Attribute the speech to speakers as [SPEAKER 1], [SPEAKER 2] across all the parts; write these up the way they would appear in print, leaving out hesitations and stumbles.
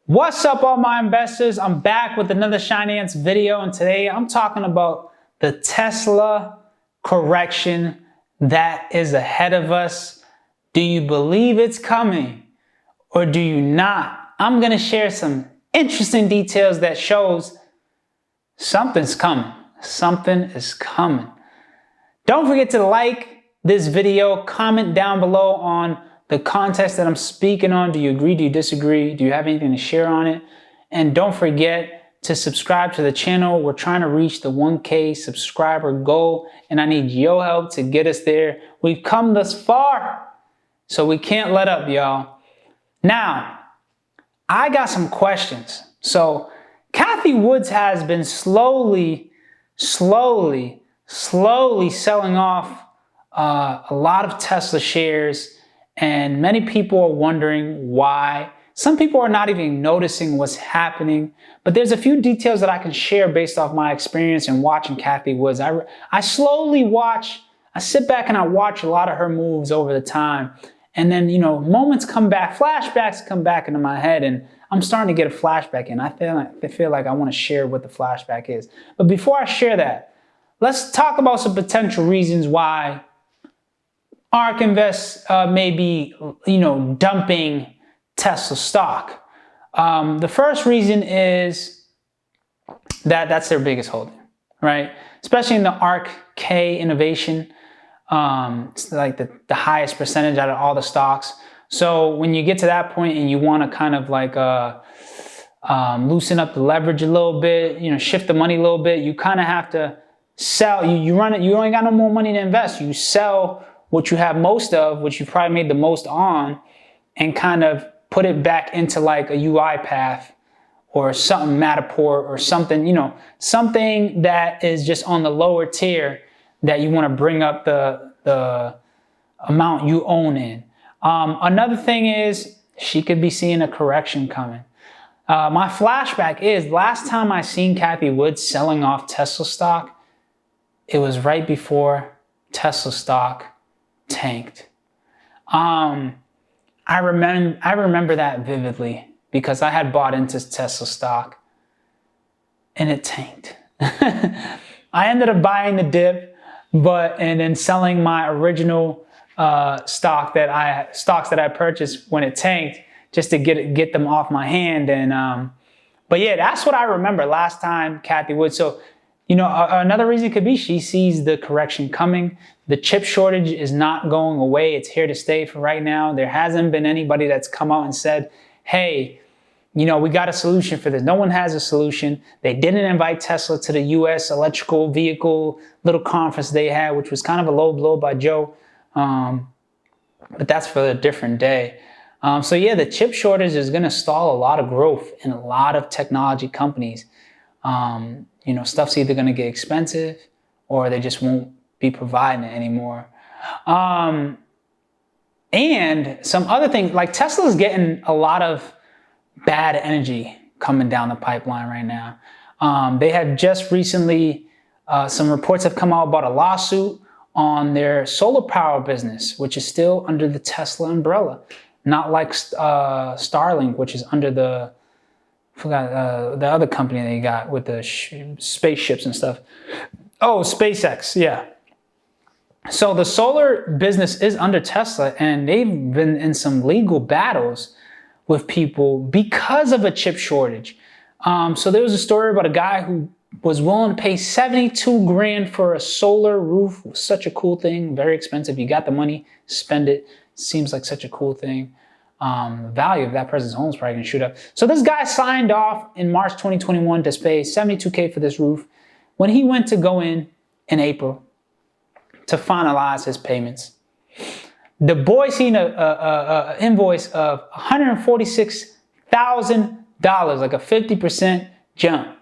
[SPEAKER 1] What's up, all my investors? I'm back with another HINANCE video, and today I'm talking about the Tesla correction that is ahead of us. Do you believe it's coming or do you not? I'm going to share some interesting details that shows something's coming. Something is coming. Don't forget to like this video, comment down below on the context that I'm speaking on. Do you agree? Do you disagree? Do you have anything to share on it? And don't forget to subscribe to the channel. We're trying to reach the 1K subscriber goal, and I need your help to get us there. We've come this far, so we can't let up, y'all. Now, I got some questions. So, Cathie Woods has been slowly selling off a lot of Tesla shares, and many people are wondering why. Some people are not even noticing what's happening, but there's a few details that I can share based off my experience in watching Cathie Woods. I slowly watch, I sit back and I watch a lot of her moves over the time, and then, moments come back, flashbacks come back into my head, and I'm starting to get a flashback in. I feel like I want to share what the flashback is. But before I share that, let's talk about some potential reasons why ARK Invest may be, dumping Tesla stock. The first reason is that that's their biggest holding, right? Especially in the ARK K innovation. It's like the highest percentage out of all the stocks. So when you get to that point and you want to kind of like loosen up the leverage a little bit, shift the money a little bit, you kind of have to sell. You run it. You ain't got no more money to invest. You sell what you have most of, which you've probably made the most on, and kind of put it back into like a UiPath or something, Matterport or something, something that is just on the lower tier that you want to bring up the amount you own in. Another thing is she could be seeing a correction coming. My flashback is last time I seen Cathie Woods selling off Tesla stock, it was right before Tesla stock tanked. I remember that vividly because I had bought into Tesla stock and it tanked. I ended up buying the dip, and then selling my original stocks that I purchased when it tanked, just to get them off my hand. And but yeah, that's what I remember last time Cathie Woods. So another reason could be she sees the correction coming. The chip shortage is not going away. It's here to stay for right now. There hasn't been anybody that's come out and said, hey, we got a solution for this. No one has a solution. They didn't invite Tesla to the US electrical vehicle little conference they had, which was kind of a low blow by Joe. But that's for a different day. So yeah, the chip shortage is going to stall a lot of growth in a lot of technology companies. Stuff's either going to get expensive or they just won't be providing it anymore. And some other things, like Tesla's getting a lot of bad energy coming down the pipeline right now. They have just recently, some reports have come out about a lawsuit on their solar power business, which is still under the Tesla umbrella, not like Starlink, which is under the other company they got with the spaceships and stuff. Oh, SpaceX, yeah. So the solar business is under Tesla, and they've been in some legal battles with people because of a chip shortage. So there was a story about a guy who was willing to pay 72 grand for a solar roof. It was such a cool thing, very expensive. You got the money, spend it. Seems like such a cool thing. The value of that person's home is probably going to shoot up. So this guy signed off in March 2021 to pay 72K for this roof. When he went to go in April to finalize his payments, the boy seen a invoice of $146,000, like a 50% jump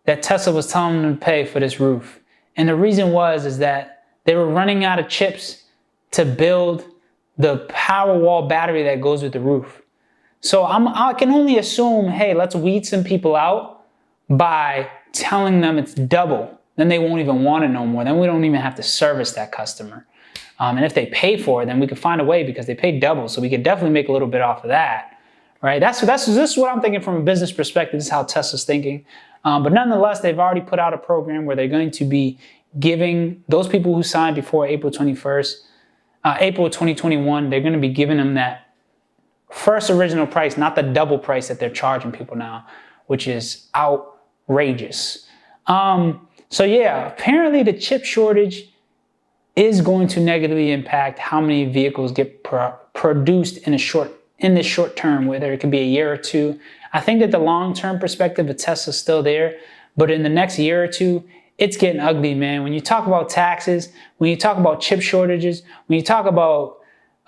[SPEAKER 1] that Tesla was telling him to pay for this roof. And the reason is that they were running out of chips to build the Powerwall battery that goes with the roof. So I can only assume, hey, let's weed some people out by telling them it's double. Then they won't even want it no more. Then we don't even have to service that customer. And if they pay for it, then we could find a way because they paid double. So we could definitely make a little bit off of that, right? This is what I'm thinking from a business perspective. This is how Tesla's thinking. But nonetheless, they've already put out a program where they're going to be giving those people who signed before April 21st, April 2021, they're going to be giving them that first original price, not the double price that they're charging people now, which is outrageous. So yeah, apparently the chip shortage is going to negatively impact how many vehicles get produced in the short term, whether it could be a year or two. I think that the long-term perspective of Tesla's still there, but in the next year or two, it's getting ugly, man. When you talk about taxes, when you talk about chip shortages, when you talk about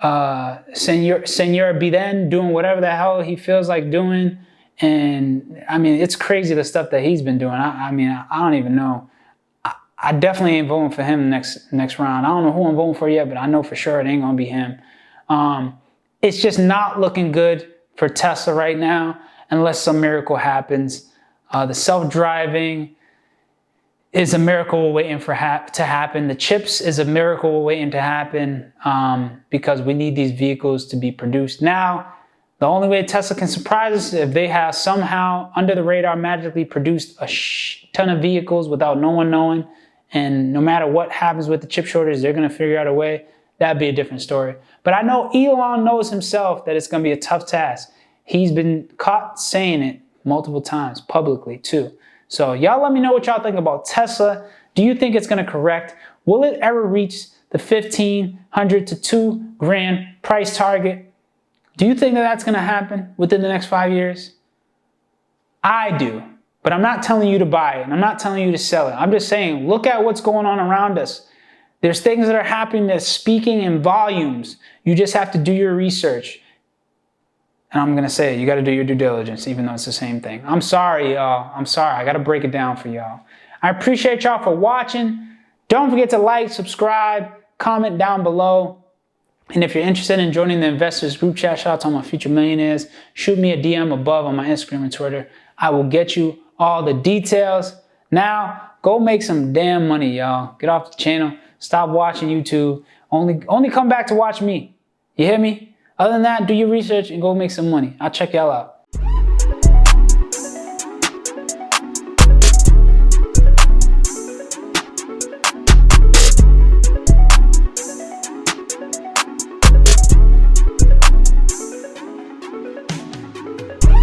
[SPEAKER 1] Senor Biden doing whatever the hell he feels like doing, and I mean, it's crazy the stuff that he's been doing. I mean, I don't even know. I definitely ain't voting for him next round. I don't know who I'm voting for yet, but I know for sure it ain't gonna be him. It's just not looking good for Tesla right now, unless some miracle happens. The self-driving is a miracle waiting to happen. The chips is a miracle waiting to happen because we need these vehicles to be produced now. The only way Tesla can surprise us is if they have somehow under the radar magically produced a ton of vehicles without no one knowing. And no matter what happens with the chip shortage, they're going to figure out a way. That'd be a different story. But I know Elon knows himself that it's going to be a tough task. He's been caught saying it multiple times publicly too. So y'all let me know what y'all think about Tesla. Do you think it's going to correct? Will it ever reach the $1,500 to $2,000 price target? Do you think that that's going to happen within the next 5 years? I do. But I'm not telling you to buy it, and I'm not telling you to sell it. I'm just saying, look at what's going on around us. There's things that are happening that's speaking in volumes. You just have to do your research. And I'm going to say it, you got to do your due diligence, even though it's the same thing. I'm sorry, y'all. I'm sorry. I got to break it down for y'all. I appreciate y'all for watching. Don't forget to like, subscribe, comment down below. And if you're interested in joining the investors group chat, shout out to all my future millionaires, shoot me a DM above on my Instagram and Twitter. I will get you all the details. Now, go make some damn money, y'all. Get off the channel. Stop watching YouTube. Only come back to watch me. You hear me? Other than that, do your research and go make some money. I'll check y'all out.